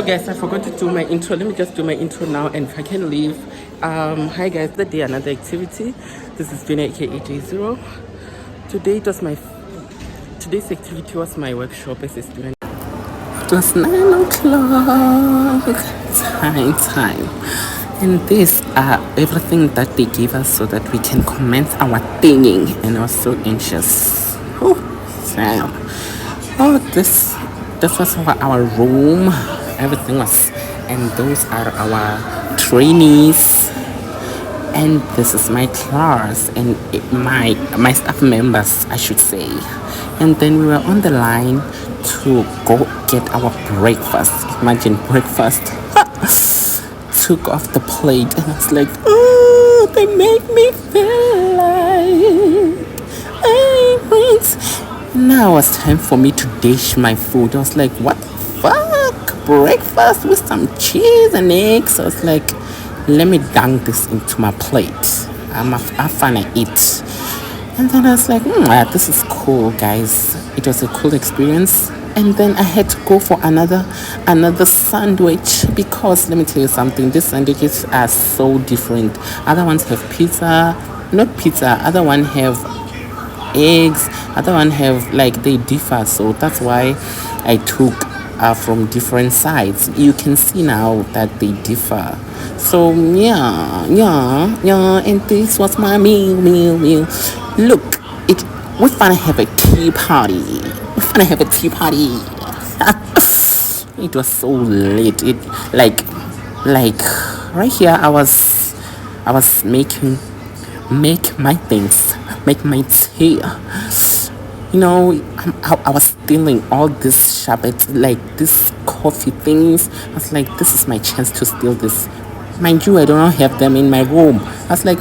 So guys, I forgot to do my intro. Let me just do my intro now and if I can leave. Hi guys, today another activity. This is Vina aka J0. Today it was today's activity was my workshop as a student. It was 9 o'clock time. And these are everything that they gave us so that we can commence our thinking. And I was so anxious. Oh, Sam. Oh, this was our room. Everything was, and those are our trainees. And this is my class and my staff members, I should say. And then we were on the line to go get our breakfast. Imagine breakfast. Took off the plate and I was like, oh, they make me feel like now it was time for me to dish my food. I was like, what the fuck? Breakfast with some cheese and eggs? I was like, let me dunk this into my plate. I'm finna eat. And then I was like, this is cool, guys. It was a cool experience. And then I had to go for another sandwich because let me tell you something, these sandwiches are so different. Other ones have pizza, not pizza, other one have eggs, other one have, like, they differ. So that's why I took from different sides. You can see now that they differ. So yeah, and this was my meal. Look, we're gonna have a tea party. It was so late. It like right here I was make my tea. You know, I was stealing all this sherbet, like this coffee things. I was like, this is my chance to steal this. Mind you, I don't have them in my room. I was like,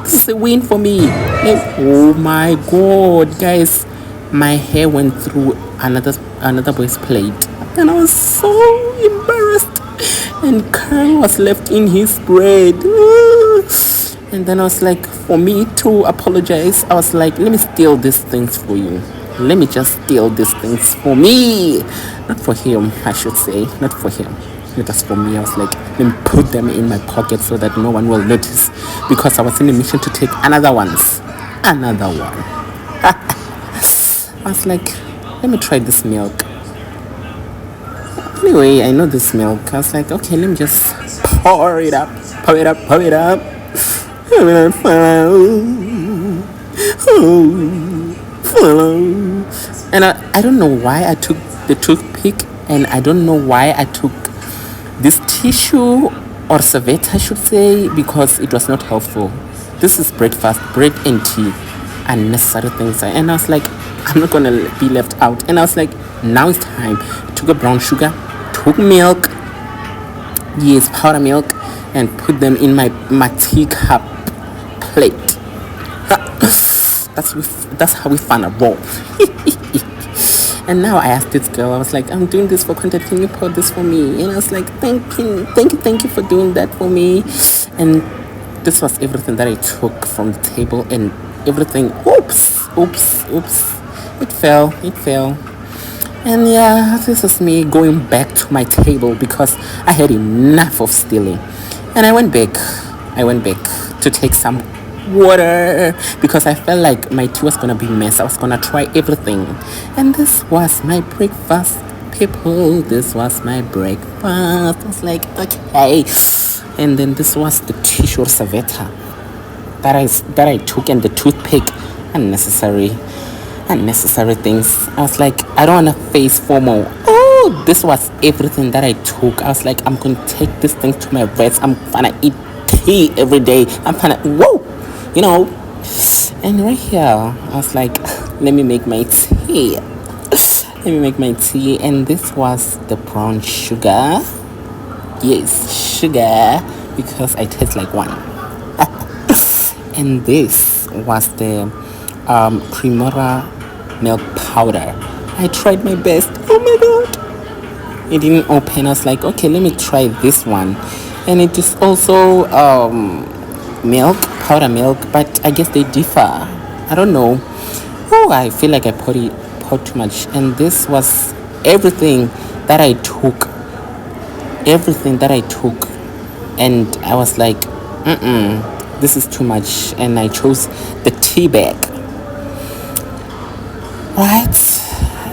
this is a win for me. Like, oh my god, guys, my hair went through another boy's plate, and I was so embarrassed. And Carl was left in his bread. And then I was like, for me to apologize, I was like, let me steal these things for you. Let me just steal these things for me. Not for him, I should say. Not for him. It was for me. I was like, let me put them in my pocket so that no one will notice. Because I was in a mission to take another one. I was like, let me try this milk. Anyway, I know this milk. I was like, okay, let me just pour it up. And I don't know why I took the toothpick, and I don't know why I took this tissue or serviette, I should say, because it was not helpful. This is breakfast, bread and tea, unnecessary things. And I was like, I'm not gonna be left out. And I was like, now it's time. I took a brown sugar, took milk, yes, powder milk, and put them in my teacup plate. That's how we found a roll. And now I asked this girl, I was like, I'm doing this for content, can you pour this for me? And I was like, thank you for doing that for me. And this was everything that I took from the table, and everything, oops, it fell. And yeah, this is me going back to my table because I had enough of stealing. And I went back to take some water because I felt like my tea was gonna be mess. I was gonna try everything. And this was my breakfast, people. This was my breakfast. I was like, okay. And then this was the tissue serviette that I took, and the toothpick. Unnecessary things. I was like, I don't want to face FOMO. Oh, this was everything that I took. I was like, I'm going to take this thing to my rest. I'm gonna eat tea every day. I'm gonna, whoa, you know. And right here, I was like, let me make my tea. And this was the brown sugar. Yes, sugar, because I taste like one. And this was the Primora milk powder. I tried my best. Oh my god, it didn't open. I was like, okay, let me try this one. And it is also powder milk, but I guess they differ. I don't know. Oh, I feel like I poured too much. And this was everything that I took everything that I took, and I was like, this is too much, and I chose the tea bag, right?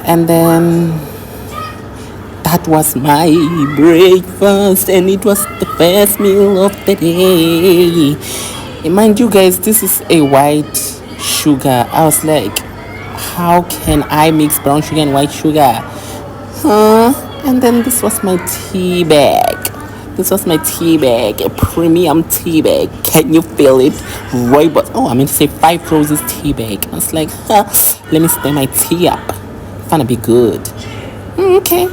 And then that was my breakfast, and it was the first meal of the day. And mind you guys, this is a white sugar. I was like, how can I mix brown sugar and white sugar? Huh? And then this was my tea bag. This was my tea bag, a premium tea bag. Can you feel it? Rooibos. Oh, I meant to say Five Roses tea bag. I was like, huh, let me stir my tea up. Gonna be good. Okay.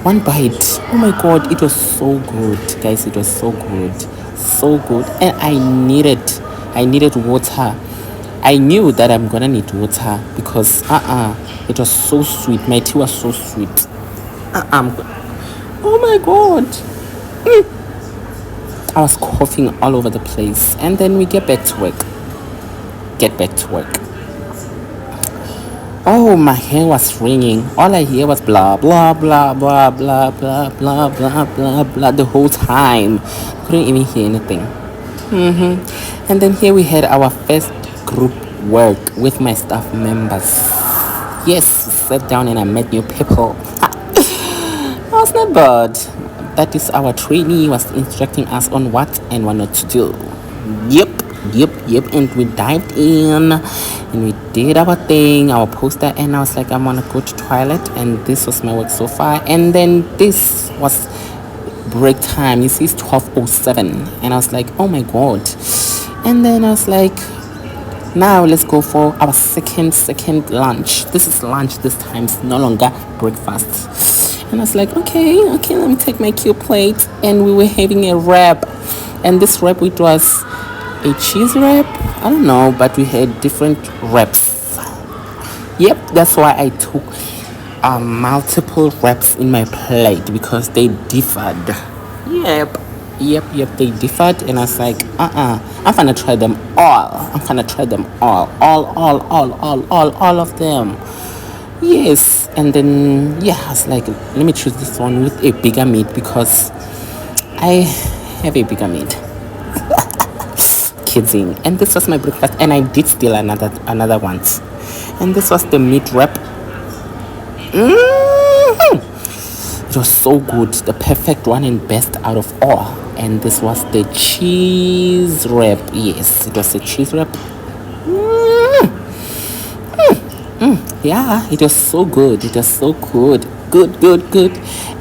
One bite. Oh my god, it was so good, guys. It was so good. So good. And I needed water. I knew that I'm gonna need water because it was so sweet. My tea was so sweet. Oh my god. I was coughing all over the place. And then we get back to work. Oh, my hair was ringing. All I hear was blah blah blah blah blah blah blah blah blah blah the whole time. Couldn't even hear anything. And then here we had our first group work with my staff members. Yes, sat down and I met new people. Was not bad. That is our trainee was instructing us on what and what not to do. Yep. And we dived in and we did our thing, our poster, and I was like, I'm gonna go to toilet, and this was my work so far. And then this was break time. You see, it's 12:07, and I was like, oh my god. And then I was like, now let's go for our second lunch. This is lunch this time. It's no longer breakfast. And I was like, okay, let me take my cue plate. And we were having a wrap, and this wrap, it was a cheese wrap. I don't know, but we had different wraps. Yep, that's why I took multiple wraps in my plate, because they differed. Yep, they differed, and I was like, I'm gonna try them all. All of them. Yes, and then I was like, let me choose this one with a bigger meat because I have a bigger meat. Kidding. And this was my breakfast, and I did steal another one. And this was the meat wrap. It was so good, the perfect one and best out of all. And this was the cheese wrap. Yes, it was a cheese wrap. Yeah, it was so good. Good.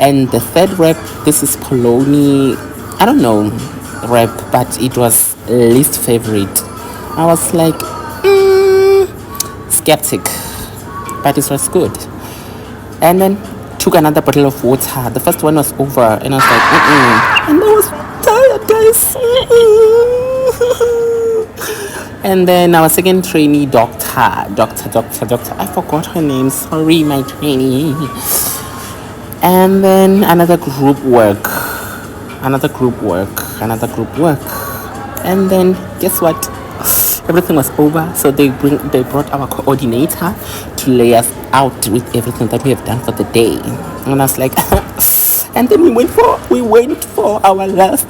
And the third wrap, this is polony, I don't know, wrap, but it was least favorite. I was like skeptic, but it was good. And then took another bottle of water. The first one was over, and I was like, and I was tired, guys. And then our second trainee, doctor. I forgot her name. Sorry, my trainee. And then another group work. And then guess what? Everything was over, so they brought our coordinator to lay us out with everything that we have done for the day. And I was like, and then we went for our last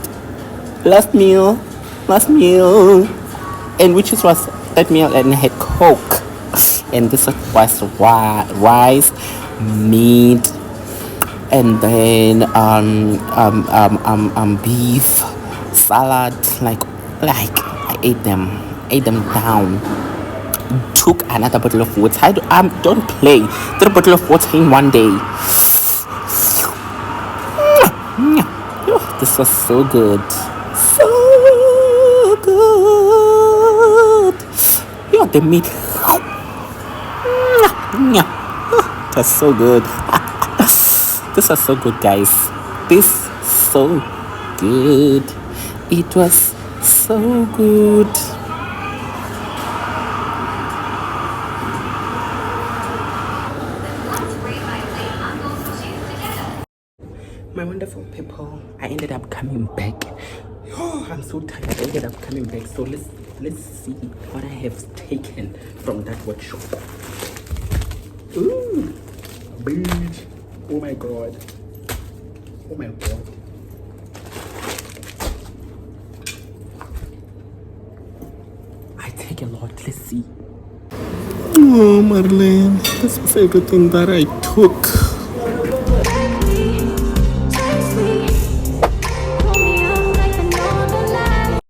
meal, and which was that meal, and I had Coke, and this was rice, meat, and then beef, salad, like I ate them down. Took another bottle of water. I don't play. 3 bottles of water in one day. This was so good. The meat. It was so good. This was so good, guys. So good. It was so good. My wonderful people, I ended up coming back. Oh, I'm so tired. I ended up coming back. So let's see what I have taken from that workshop. Ooh, beach. Oh my god. Oh my god. I take a lot. Let's see. Oh, Marlene, this was everything that I took.